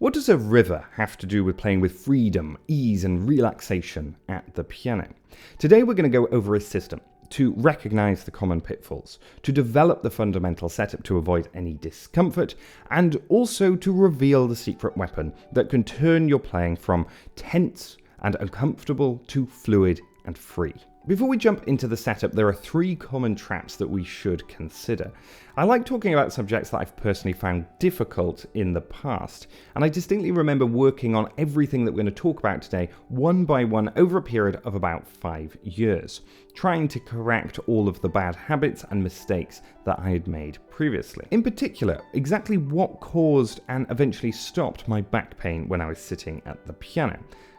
What does a river have to do with playing with freedom, ease, and relaxation at the piano? Today we're going to go over a system to recognize the common pitfalls, to develop the fundamental setup to avoid any discomfort, and also to reveal the secret weapon that can turn your playing from tense and uncomfortable to fluid and free. Before we jump into the setup, there are 3 common traps that we should consider. I like talking about subjects that I've personally found difficult in the past, and I distinctly remember working on everything that we're going to talk about today one by one over a period of about 5 years, trying to correct all of the bad habits and mistakes that I had made previously. In particular, exactly what caused and eventually stopped my back pain when I was sitting at the piano.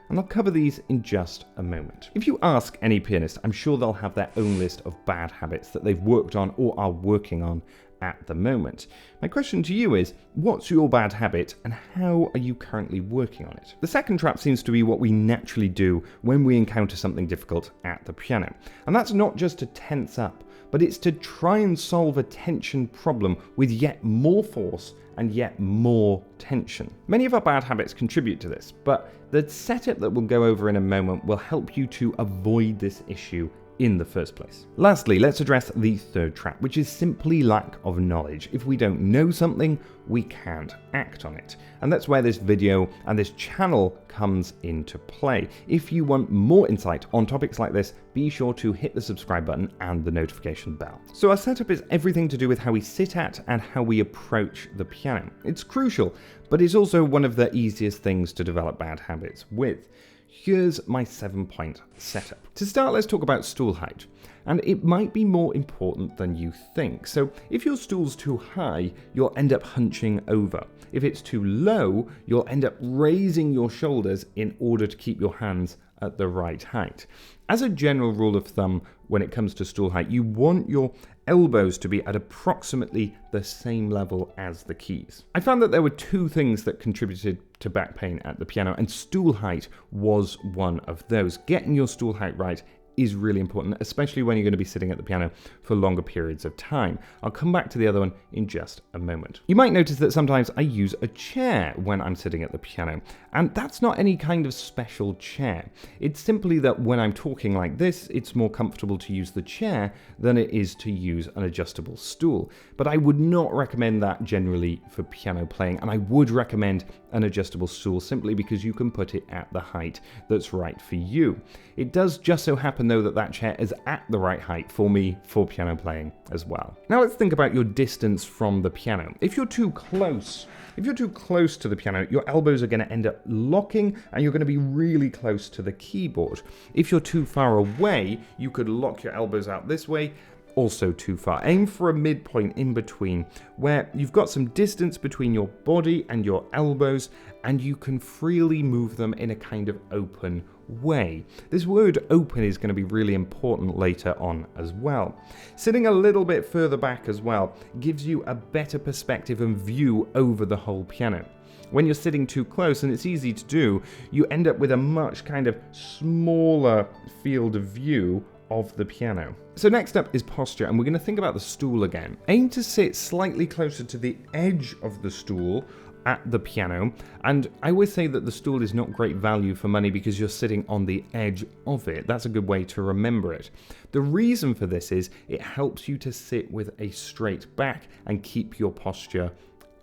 And I'll cover these in just a moment. If you ask any pianist, I'm sure they'll have their own list of bad habits that they've worked on or are working on at the moment. My question to you is, what's your bad habit and how are you currently working on it? The second trap seems to be what we naturally do when we encounter something difficult at the piano. And that's not just to tense up, but it's to try and solve a tension problem with yet more force and yet more tension. Many of our bad habits contribute to this, but the setup that we'll go over in a moment will help you to avoid this issue in the first place. Lastly, let's address the third trap, which is simply lack of knowledge. If we don't know something, we can't act on it. And that's where this video and this channel comes into play. If you want more insight on topics like this, be sure to hit the subscribe button and the notification bell. So our setup is everything to do with how we sit at and how we approach the piano. It's crucial, but it's also one of the easiest things to develop bad habits with. Here's my 7-point setup. To start, let's talk about stool height. And it might be more important than you think. So if your stool's too high, you'll end up hunching over. If it's too low, you'll end up raising your shoulders in order to keep your hands at the right height. As a general rule of thumb, when it comes to stool height, you want your elbows to be at approximately the same level as the keys. I found that there were 2 things that contributed to back pain at the piano, and stool height was one of those. Getting your stool height right is really important, especially when you're going to be sitting at the piano for longer periods of time. I'll come back to the other one in just a moment. You might notice that sometimes I use a chair when I'm sitting at the piano, and that's not any kind of special chair. It's simply that when I'm talking like this, it's more comfortable to use the chair than it is to use an adjustable stool. But I would not recommend that generally for piano playing, and I would recommend an adjustable stool simply because you can put it at the height that's right for you. It does just so happen though that chair is at the right height for me for piano playing as well. Now let's think about your distance from the piano. If you're too close to the piano, your elbows are going to end up locking and you're going to be really close to the keyboard. If you're too far away, you could lock your elbows out this way. Also too far. Aim for a midpoint in between where you've got some distance between your body and your elbows and you can freely move them in a kind of open way. This word open is going to be really important later on as well. Sitting a little bit further back as well gives you a better perspective and view over the whole piano. When you're sitting too close, and it's easy to do, you end up with a much kind of smaller field of view of the piano. So next up is posture, and we're going to think about the stool again. Aim to sit slightly closer to the edge of the stool at the piano, and I always say that the stool is not great value for money because you're sitting on the edge of it. That's a good way to remember it. The reason for this is it helps you to sit with a straight back and keep your posture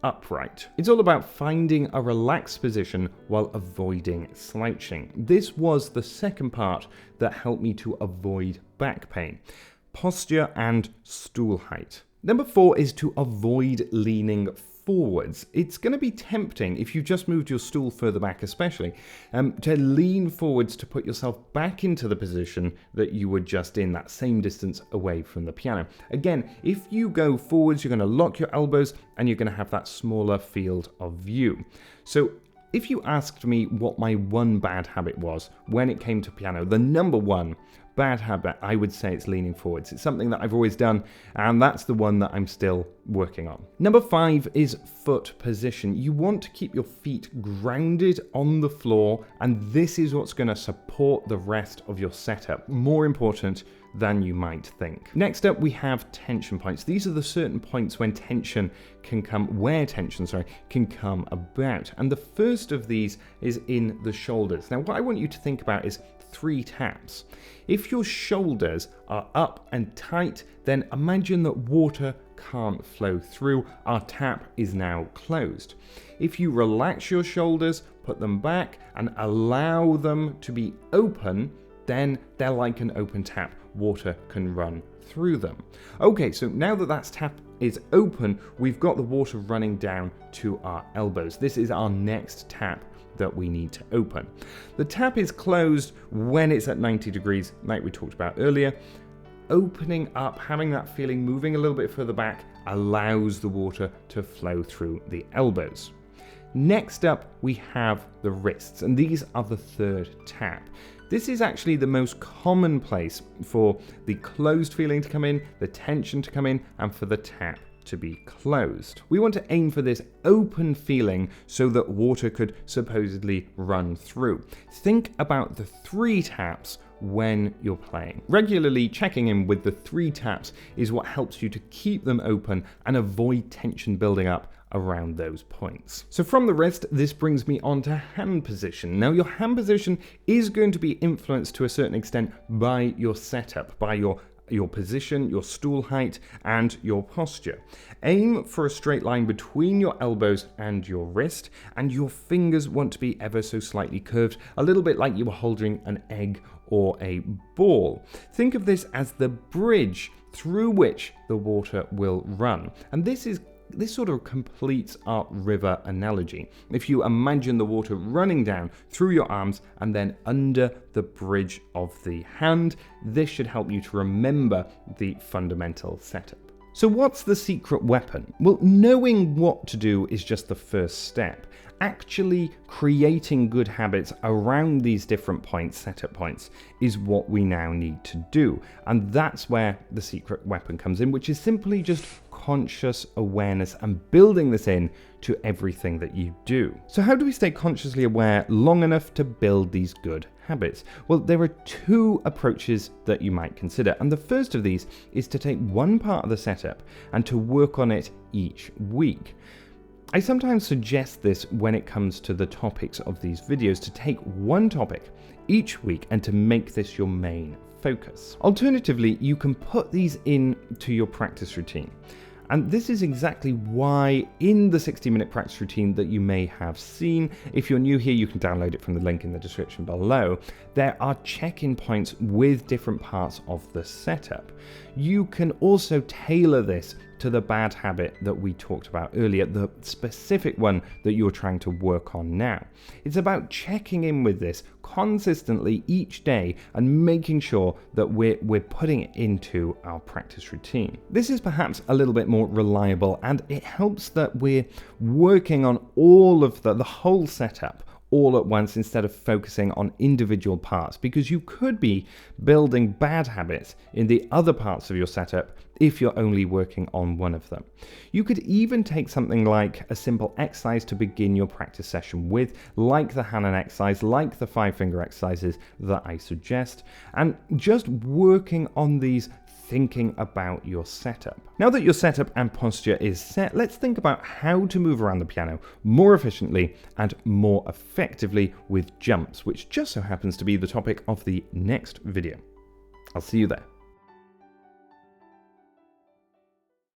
upright. It's all about finding a relaxed position while avoiding slouching. This was the second part that helped me to avoid back pain. Posture and stool height. Number 4 is to avoid leaning forwards. It's going to be tempting if you just moved your stool further back especially to lean forwards to put yourself back into the position that you were just in, that same distance away from the piano. Again, if you go forwards, you're going to lock your elbows and you're going to have that smaller field of view. So if you asked me what my one bad habit was when it came to piano, the number 1 bad habit, I would say it's leaning forwards. It's something that I've always done, and that's the one that I'm still working on. Number 5 is foot position. You want to keep your feet grounded on the floor, and this is what's going to support the rest of your setup. More important than you might think. Next up, we have tension points. These are the certain points when tension can come, where tension, can come about. And the first of these is in the shoulders. Now, what I want you to think about is 3 taps. If your shoulders are up and tight, then imagine that water can't flow through. Our tap is now closed. If you relax your shoulders, put them back, and allow them to be open, then they're like an open tap. Water can run through them. Okay, so now that tap is open, we've got the water running down to our elbows. This is our next tap that we need to open. The tap is closed when it's at 90 degrees, like we talked about earlier. Opening up, having that feeling, moving a little bit further back, allows the water to flow through the elbows. Next up, we have the wrists, and these are the third tap. This is actually the most common place for the closed feeling to come in, the tension to come in, and for the tap to be closed. We want to aim for this open feeling so that water could supposedly run through. Think about the 3 taps when you're playing. Regularly checking in with the 3 taps is what helps you to keep them open and avoid tension building up around those points. So from the wrist, this brings me on to hand position. Now, your hand position is going to be influenced to a certain extent by your setup, by your position, your stool height, and your posture. Aim for a straight line between your elbows and your wrist, and your fingers want to be ever so slightly curved, a little bit like you were holding an egg or a ball. Think of this as the bridge through which the water will run. And this sort of completes our river analogy. If you imagine the water running down through your arms and then under the bridge of the hand, this should help you to remember the fundamental setup. So what's the secret weapon? Well, knowing what to do is just the first step. Actually creating good habits around these different points, setup points, is what we now need to do. And that's where the secret weapon comes in, which is simply just conscious awareness and building this in to everything that you do. So how do we stay consciously aware long enough to build these good habits? Well, there are 2 approaches that you might consider. And the first of these is to take one part of the setup and to work on it each week. I sometimes suggest this when it comes to the topics of these videos, to take one topic each week and to make this your main focus. Alternatively, you can put these into your practice routine. And this is exactly why in the 60-minute practice routine that you may have seen, if you're new here, you can download it from the link in the description below, there are check-in points with different parts of the setup. You can also tailor this to the bad habit that we talked about earlier, the specific one that you're trying to work on now. It's about checking in with this consistently each day and making sure that we're putting it into our practice routine. This is perhaps a little bit more reliable, and it helps that we're working on all of the whole setup all at once instead of focusing on individual parts, because you could be building bad habits in the other parts of your setup if you're only working on one of them. You could even take something like a simple exercise to begin your practice session with, like the Hanan exercise, like the 5-finger exercises that I suggest, and just working on these, thinking about your setup. Now that your setup and posture is set, let's think about how to move around the piano more efficiently and more effectively with jumps, which just so happens to be the topic of the next video. I'll see you there.